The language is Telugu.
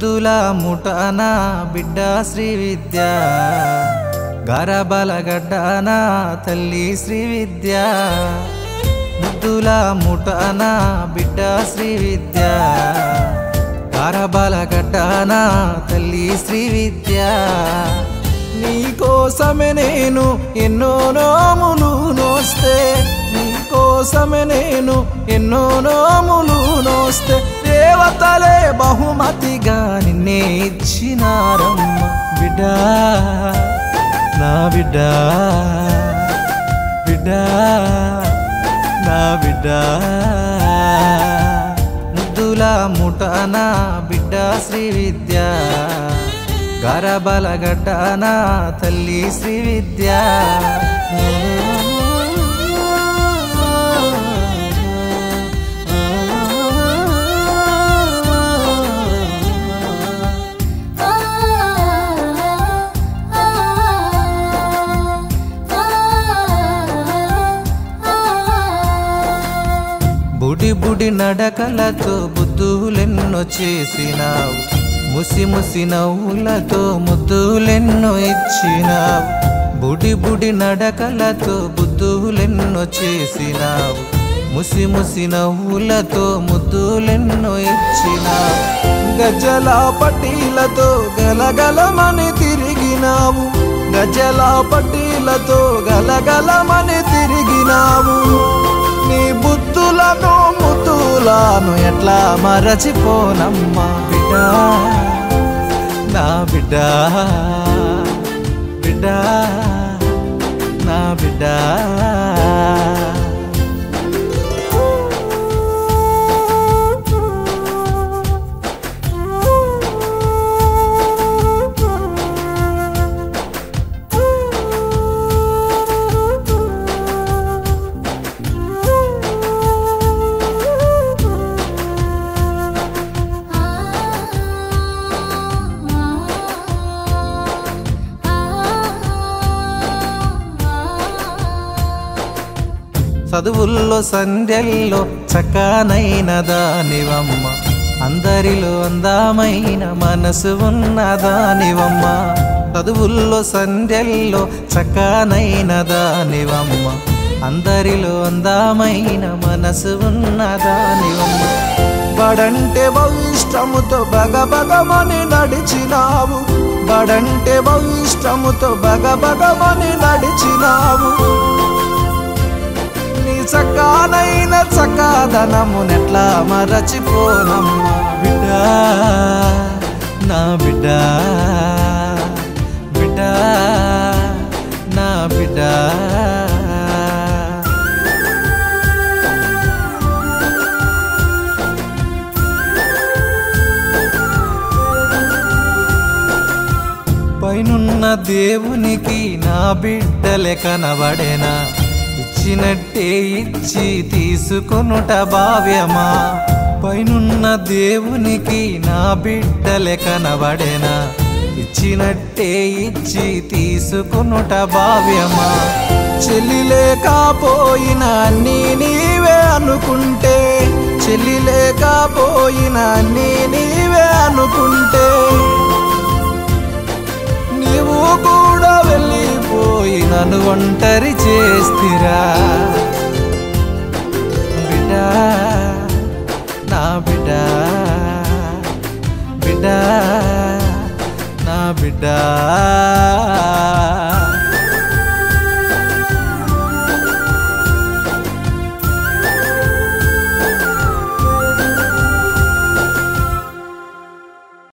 ముద్దుల ముఠానా బిడ్డ శ్రీ విద్య గరబల గడ్డానా తల్లి శ్రీ విద్య ముద్దుల ముఠానా బిడ్డ శ్రీ విద్య గరబల గడ్డానా తల్లి శ్రీ విద్య నీకోసమే నేను ఎన్నో నోములు నోస్తే నీకోసమే నేను ఎన్నో నోములు నోస్తే దేవతలే బహుమతిగా నిన్నే ఇచ్చినారమ్మ బిడ్డా నా బిడ్డా బిడ్డా నా బిడ్డా ముద్దుల ముఠానా బిడ్డ శ్రీ విద్య గరబల గడ్డానా తల్లి శ్రీ విద్య బుడి బుడి నడకలతో బుద్ధులెన్నో చేసినావు ముసి ముసి నవ్వులతో ముద్దులెన్నో ఇచ్చినావు బుడి బుడి నడకలతో బుద్ధులెన్నో చేసినావు ముసి ముసి నవ్వులతో ముద్దులెన్నో ఇచ్చినావు గజల పట్టీలతో గలగలమని తిరిగినావు గజల పట్టీలతో గలగలమని తిరిగినావు నీ బుద్ధులను ముద్దులను ఎట్లా మరచిపోనమ్మా బిడ్డా నా బిడ్డా బిడ్డా నా బిడ్డా చదువుల్లో సంధ్యల్లో చక్కనైన దానివమ్మ అందరిలో అందమైన మనసు ఉన్న దానివమ్మ చదువుల్లో సంధ్యల్లో చక్కనైన దానివమ్మ అందరిలో అందమైన మనసు ఉన్న దానివమ్మ బడంటే బవిష్టముతో బగబగమని నడిచినావు బడంటే బవిష్టముతో బగబగమని నడిచినావు చక్కనైన చక్కదనమునెట్లా మరచిపోనమ్మా బిడ్డా నా బిడ్డా బిడ్డా నా బిడ్డా పైనున్న దేవునికి నా బిడ్డలే కనబడేనా ఇచ్చినట్టే ఇచ్చి తీసుకొనుట భావ్యమా పైనున్న దేవునికి నా బిడ్డలే కనబడేనా ఇచ్చినట్టే ఇచ్చి తీసుకొనుట భావ్యమా చెల్లి లేకపోయినా అన్నీ నీవే అనుకుంటే చెల్లి లేకపోయినా అన్నీ నీవే అనుకుంటే నీవు కూడా వెళ్ళిపోయి నన్ను ఒంటరి చేస్తిరా బిడ్డా నా బిడ్డా బిడ్డా నా బిడ్డా